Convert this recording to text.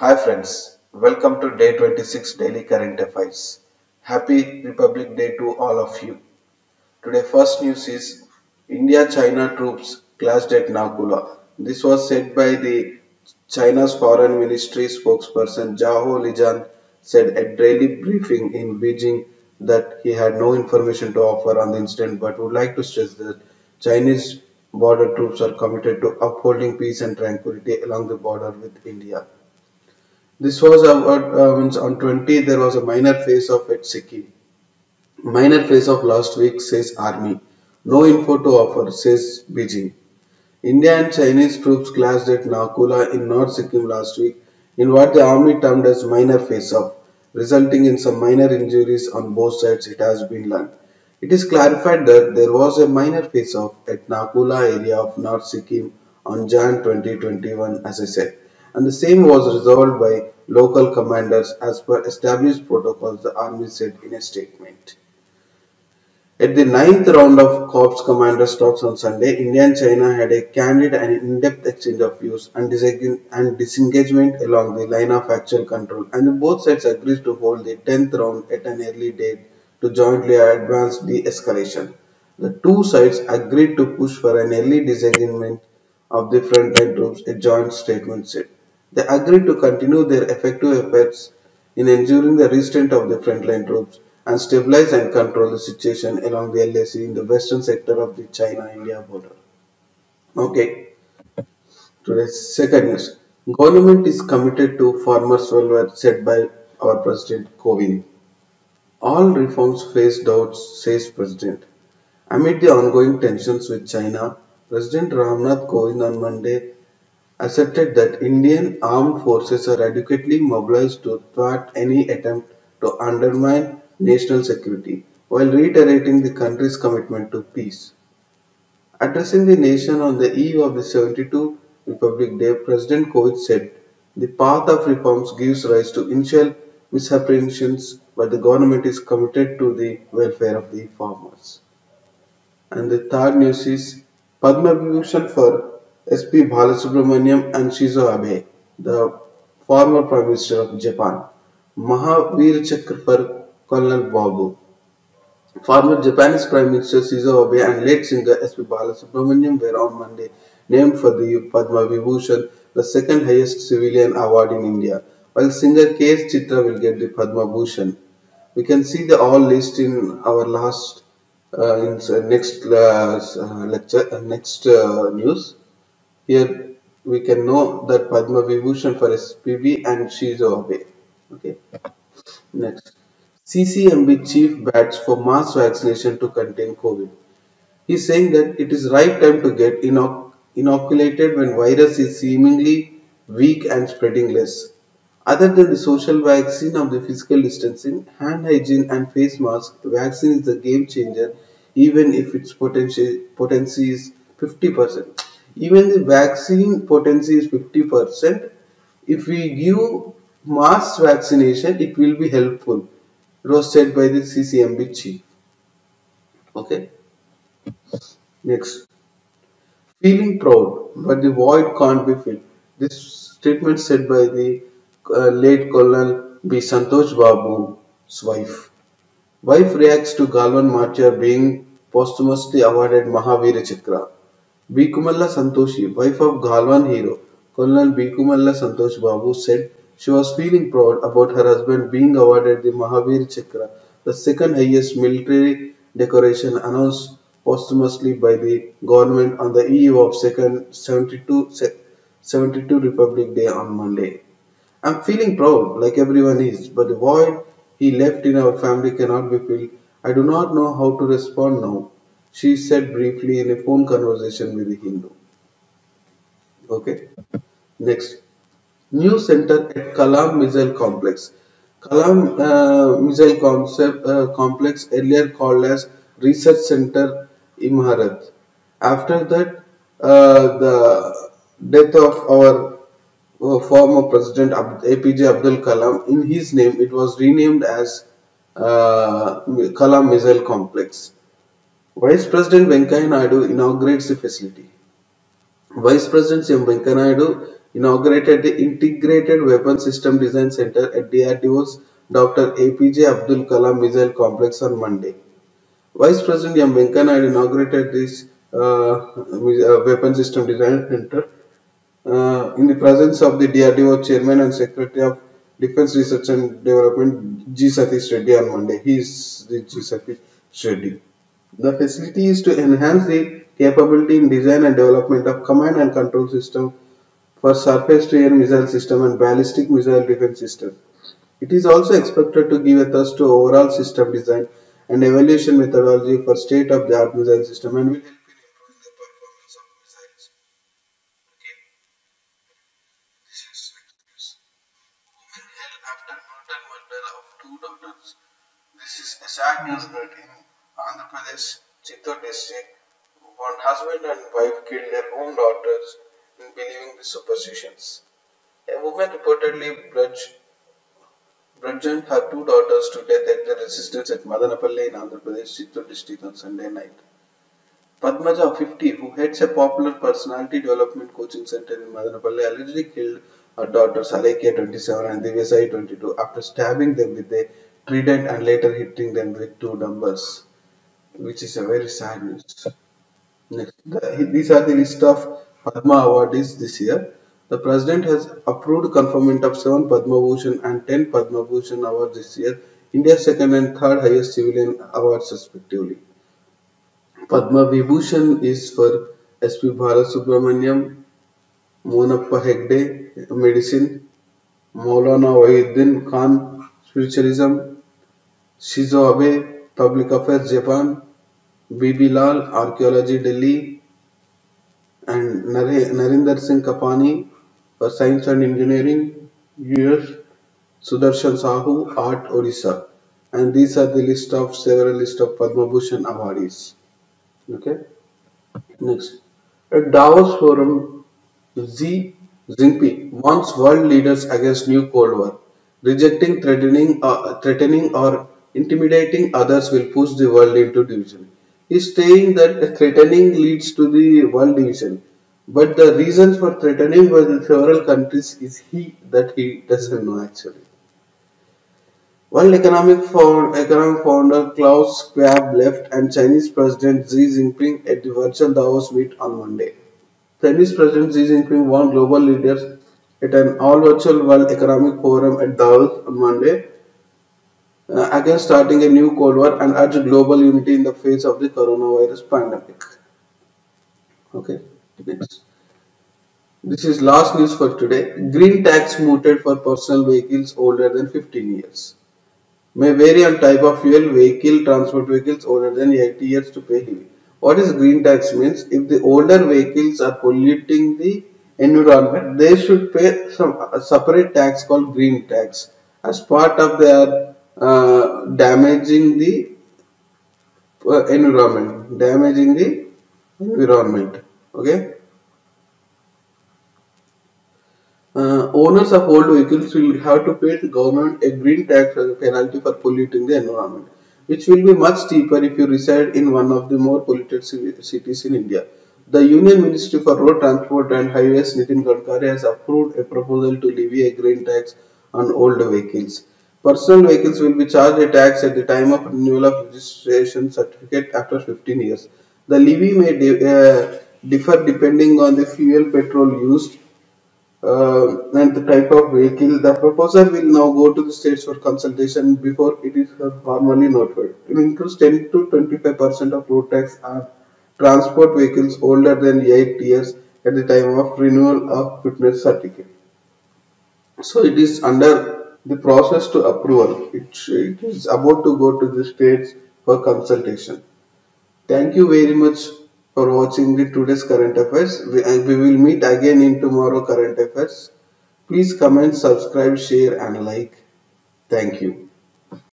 Hi friends, welcome to day 26 Daily Current Affairs. Happy Republic Day to all of you. Today first news is India-China troops clashed at Nakula. This was said by the China's Foreign Ministry spokesperson Zhao Lijian said at daily briefing in Beijing that he had no information to offer on the incident but would like to stress that Chinese border troops are committed to upholding peace and tranquility along the border with India. This was about means on 20 there was a minor face-off at Sikkim. Minor face-off last week says Army. No info to offer says Beijing. India and Chinese troops clashed at Nakula in North Sikkim last week in what the army termed as minor face-off, resulting in some minor injuries on both sides, it has been learned. It is clarified that there was a minor face-off at Nakula area of North Sikkim on Jan 2021 as I said, and the same was resolved by local commanders as per established protocols, the army said in a statement. At the ninth round of Corps Commanders talks on Sunday, India and China had a candid and in-depth exchange of views and disengagement along the line of actual control, and both sides agreed to hold the 10th round at an early date to jointly advance de-escalation. The two sides agreed to push for an early disengagement of the frontline troops, a joint statement said. They agreed to continue their effective efforts in ensuring the restraint of the frontline troops and stabilize and control the situation along the LAC in the western sector of the China-India border. Okay, today's second news. Government is committed to farmers' welfare said by our President Kovind. All reforms face doubts, says President. Amid the ongoing tensions with China, President Ramnath Kovind on Monday asserted that Indian armed forces are adequately mobilized to thwart any attempt to undermine national security, while reiterating the country's commitment to peace. Addressing the nation on the eve of the 72nd Republic Day, President Kovind said, "The path of reforms gives rise to initial misapprehensions, but the government is committed to the welfare of the farmers." And the third news is Padma Vibhushan for SP Balasubramaniam and Shinzo Abe, the former Prime Minister of Japan. Mahavir Chakra for Colonel Babu. Former Japanese Prime Minister Shinzo Abe and late singer SP Balasubramaniam were on Monday named for the Padma Vibhushan, the second highest civilian award in India, while singer K.S. Chitra will get the Padma Bhushan. We can see the all list in our last in next lecture next news. Here we can know that Padma Vibhushan for SPB and Shinzo Abe. Okay. Next, CCMB chief bats for mass vaccination to contain COVID. He is saying that it is right time to get inoculated when virus is seemingly weak and spreading less. Other than the social vaccine of the physical distancing, hand hygiene and face mask, vaccine is the game changer even if its potency is 50%. Even the vaccine potency is 50%. If we give mass vaccination, it will be helpful. It was said by the CCMB chief. Okay. Next. Feeling proud, but the void can't be filled. This statement said by the late Colonel B. Santosh Babu's wife. Wife reacts to Galwan martyr being posthumously awarded Mahavir Chakra. B. Kumalla Santoshi, wife of Galwan hero, Colonel B. Kumalla Santosh Babu said she was feeling proud about her husband being awarded the Mahavir Chakra, the second highest military decoration announced posthumously by the government on the eve of 72 Republic Day on Monday. I'm feeling proud, like everyone is, but the void he left in our family cannot be filled. I do not know how to respond now, she said briefly in a phone conversation with the Hindu. Okay. Next. New center at Kalam Missile Complex. Kalam Complex, earlier called as Research Center Imarat. After that, the death of our former President APJ Abdul Kalam, in his name it was renamed as Kalam Missile Complex. Vice President Venkaiah Naidu inaugurates the facility. Vice President C. M. Venkaiah Naidu inaugurated the Integrated Weapon System Design Center at DRDO's Dr. APJ Abdul Kalam Missile Complex on Monday. Vice President M. Venkaiah Naidu inaugurated this Weapon System Design Center in the presence of the DRDO Chairman and Secretary of Defense Research and Development G. Satish Reddy on Monday. He is the G. Satish Reddy. The facility is to enhance the capability in design and development of command and control system for surface-to-air missile system and ballistic missile defense system. It is also expected to give a thrust to overall system design and evaluation methodology for state-of-the-art missile system and will help in improving the performance of missiles. Okay. This is next. Women held after brutal murder of two daughters. This is a sad news that in Andhra Pradesh, Chittor district, one husband and wife killed their own daughters in believing the superstitions. A woman reportedly bludgeoned her two daughters to death at their residence at Madanapalli in Andhra Pradesh, Chittor district on Sunday night. Padmaja, 50, who heads a popular personality development coaching center in Madanapalli, allegedly killed her daughters Alekya, 27, and Divyasai, 22, after stabbing them with a trident and later hitting them with two dumbbells, which is a very sad news. Next, these are the list of Padma awardees this year. The President has approved conferment of 7 Padma Bhushan and 10 Padma Bhushan awards this year, India's second and third highest civilian awards respectively. Padma Vibhushan is for S.P. Balasubramaniam, Monappa Hegde, Medicine, Maulana Wahiduddin Khan, Spiritualism, Shizo Abe, Public Affairs, Japan, B.B. Lal, Archaeology, Delhi, and Narinder Singh Kapani for Science and Engineering, US, Sudarshan Sahu, Art, Odisha. And these are the several list of Padma Bhushan awardees. Okay. Next. At Davos Forum, Xi Jinping warns world leaders against new Cold War, rejecting threatening or intimidating others will push the world into division. He is saying that threatening leads to the world division, but the reasons for threatening by the several countries is he doesn't know actually. World Economic Founder Klaus Schwab left and Chinese President Xi Jinping at the virtual Davos meet on Monday. Chinese President Xi Jinping warned global leaders at an all-virtual World Economic Forum at Davos on Monday against starting a new Cold War and urged global unity in the face of the coronavirus pandemic. Okay, next. This is last news for today. Green tax mooted for personal vehicles older than 15 years. May vary on type of fuel, transport vehicles older than 80 years to pay heavy. What is green tax means? If the older vehicles are polluting the environment, they should pay a separate tax called green tax as part of their damaging the environment. Okay. Owners of old vehicles will have to pay the government a green tax as a penalty for polluting the environment, which will be much cheaper if you reside in one of the more polluted cities in India. The Union Ministry for Road Transport and Highways, Nitin Gadkari, has approved a proposal to levy a green tax on old vehicles. Personal vehicles will be charged a tax at the time of renewal of registration certificate after 15 years. The levy may differ depending on the fuel petrol used and the type of vehicle. The proposal will now go to the states for consultation before it is formally notified. It includes 10 to 25% of road tax on transport vehicles older than 8 years at the time of renewal of fitness certificate. So it is under the process to approval. It is about to go to the states for consultation. Thank you very much for watching the today's current affairs. We will meet again in tomorrow current affairs. Please comment, subscribe, share and like. Thank you.